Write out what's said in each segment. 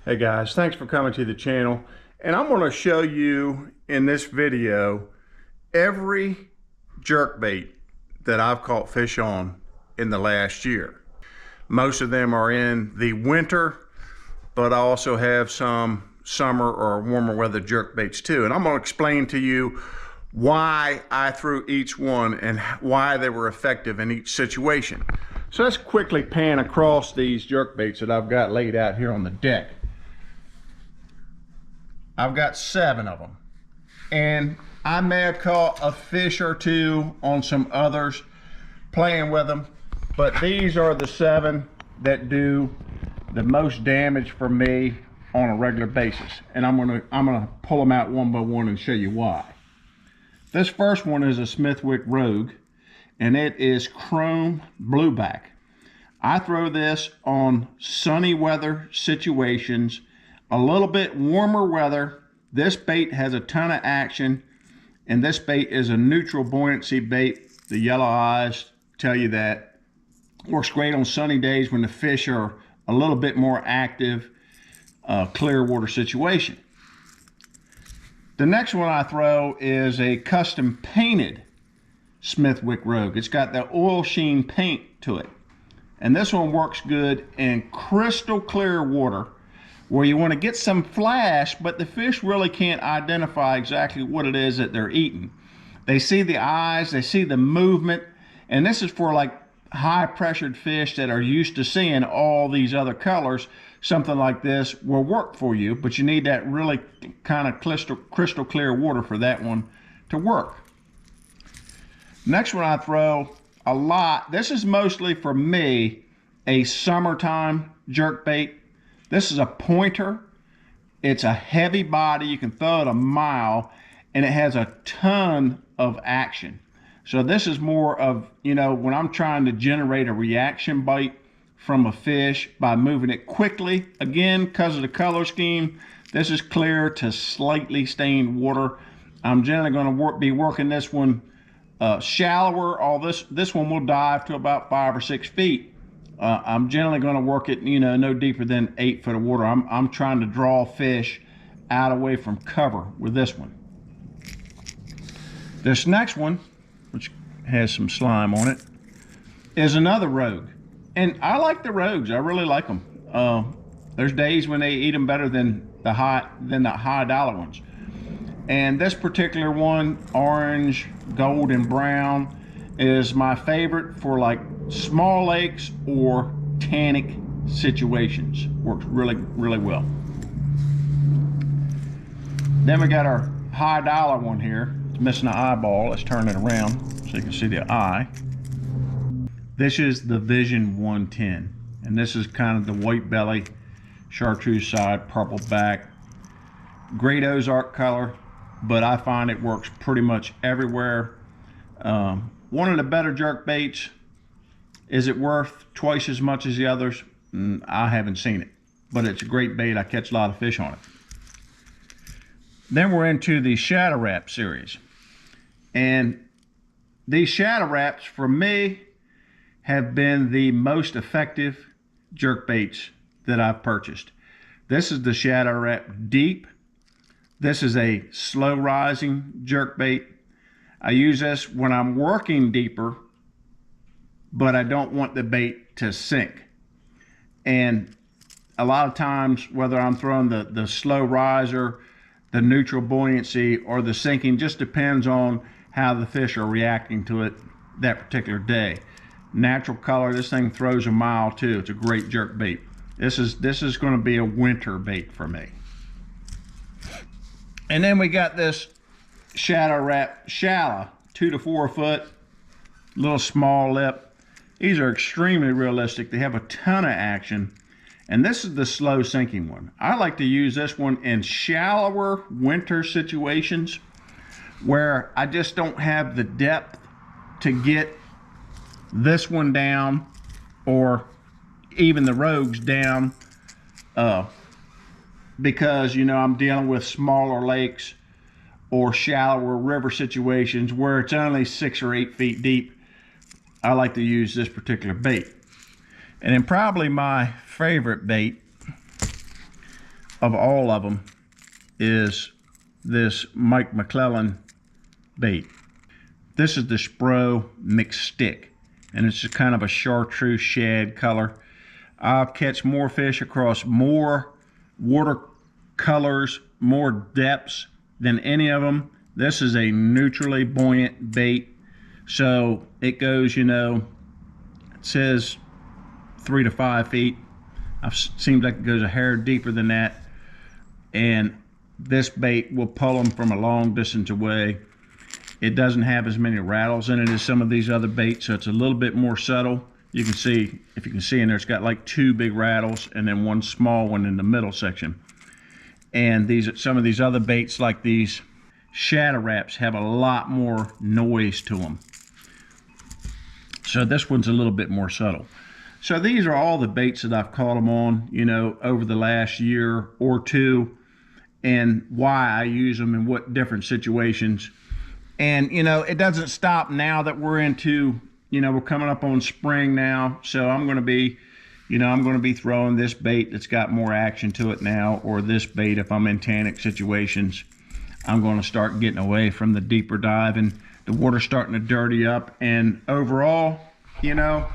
Hey guys, thanks for coming to the channel. And I'm going to show you in this video every jerkbait that I've caught fish on in the last year. Most of them are in the winter, but I also have some summer or warmer weather jerkbaits too. And I'm going to explain to you why I threw each one and why they were effective in each situation. So let's quickly pan across these jerkbaits that I've got laid out here on the deck. I've got 7 of them, and I may have caught a fish or two on some others playing with them, but these are the 7 that do the most damage for me on a regular basis. And I'm gonna pull them out one by one and show you why. This first one is a Smithwick Rogue, and it is chrome blueback. I throw this on sunny weather situations. A little bit warmer weather, this bait has a ton of action, and this bait is a neutral buoyancy bait. The yellow eyes tell you that. Works great on sunny days when the fish are a little bit more active, clear water situation. The next one I throw is a custom painted Smithwick Rogue. It's got the oil sheen paint to it. And this one works good in crystal clear water where you want to get some flash, but the fish really can't identify exactly what it is that they're eating. They see the eyes, they see the movement, and this is for like high pressured fish that are used to seeing all these other colors. Something like this will work for you, but you need that really kind of crystal clear water for that one to work. Next one I throw a lot, this is mostly for me a summertime jerkbait. This is a pointer. It's a heavy body. You can throw it a mile, and it has a ton of action. So this is more of, you know, when I'm trying to generate a reaction bite from a fish by moving it quickly. Again, because of the color scheme, this is clear to slightly stained water. I'm generally going to be working this one shallower. This one will dive to about 5 or 6 feet. I'm generally going to work it, you know, no deeper than 8 foot of water. I'm trying to draw fish out away from cover with this one. This next one, which has some slime on it, is another Rogue. And I like the Rogues. I really like them. There's days when they eat them better than the high dollar ones. And this particular one, orange, gold, and brown, is my favorite for like small lakes or tannic situations. Works really, really well. Then we got our high dollar one here. It's missing an eyeball. Let's turn it around so you can see the eye. This is the Vision 110, and this is kind of the white belly, chartreuse side, purple back. Great Ozark color, but I find it works pretty much everywhere. One of the better jerk baits. Is it worth twice as much as the others? I haven't seen it, but it's a great bait. I catch a lot of fish on it. Then we're into the Shadow Wrap series, and these Shadow Wraps for me have been the most effective jerk baits that I've purchased. This is the Shadow Wrap Deep. This is a slow rising jerk bait. I use this when I'm working deeper, but I don't want the bait to sink. And a lot of times, whether I'm throwing the slow riser, the neutral buoyancy, or the sinking, just depends on how the fish are reacting to it that particular day. Natural color, this thing throws a mile too. It's a great jerk bait. This is going to be a winter bait for me. And then we got this Shadow Wrap Shallow, 2 to 4 foot, little small lip. These are extremely realistic. They have a ton of action. And this is the slow sinking one. I like to use this one in shallower winter situations where I just don't have the depth to get this one down, or even the Rogues down, because, you know, I'm dealing with smaller lakes or shallower river situations where it's only 6 or 8 feet deep. I like to use this particular bait. And then probably my favorite bait of all of them is this Mike McClellan bait. This is the Spro mixed stick, and it's just kind of a chartreuse shad color. I'll catch more fish across more water colors, more depths than any of them. This is a neutrally buoyant bait, so it goes, you know, it says 3 to 5 feet. Seems like it goes a hair deeper than that, and this bait will pull them from a long distance away. It doesn't have as many rattles in it as some of these other baits, so it's a little bit more subtle. You can see, if you can see in there, it's got like 2 big rattles and then 1 small one in the middle section. And some of these other baits, like these shadow wraps, have a lot more noise to them. So this one's a little bit more subtle. So these are all the baits that I've caught them on, you know, over the last year or two, and why I use them in what different situations. And, you know, it doesn't stop now that we're into, you know, we're coming up on spring now. So I'm going to be, you know, I'm going to be throwing this bait that's got more action to it now, or this bait if I'm in tannic situations. I'm going to start getting away from the deeper dive, and the water's starting to dirty up. And overall, you know,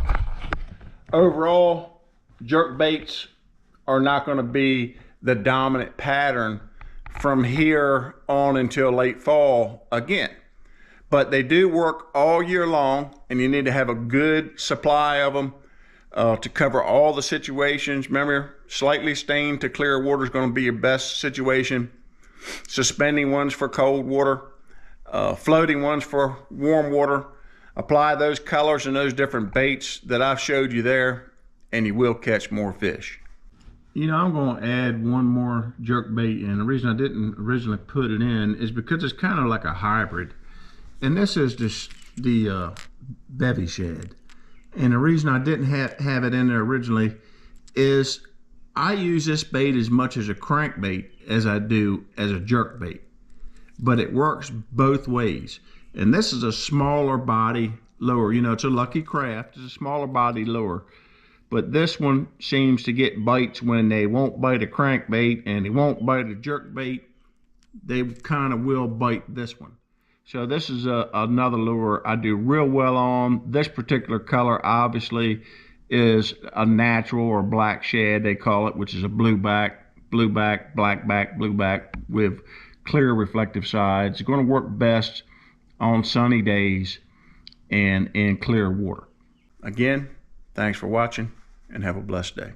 jerk baits are not going to be the dominant pattern from here on until late fall again. But they do work all year long, and you need to have a good supply of them to cover all the situations. Remember, slightly stained to clear water is going to be your best situation. Suspending ones for cold water, floating ones for warm water. Apply those colors and those different baits that I've showed you there, and you will catch more fish. You know, I'm going to add one more jerk bait, and the reason I didn't originally put it in is because it's kind of like a hybrid. And this is just the bevy shad. And the reason I didn't have it in there originally is I use this bait as much as a crankbait as I do as a jerk bait. But it works both ways. And this is a smaller body lure. You know, it's a Lucky Craft. It's a smaller body lure. But this one seems to get bites when they won't bite a crankbait and they won't bite a jerk bait. They kind of will bite this one. So this is another lure I do real well on. This particular color obviously is a natural or black shad, they call it, which is a blueback, blackback, blueback with clear reflective sides. It's going to work best on sunny days and in clear water. Again, thanks for watching, and have a blessed day.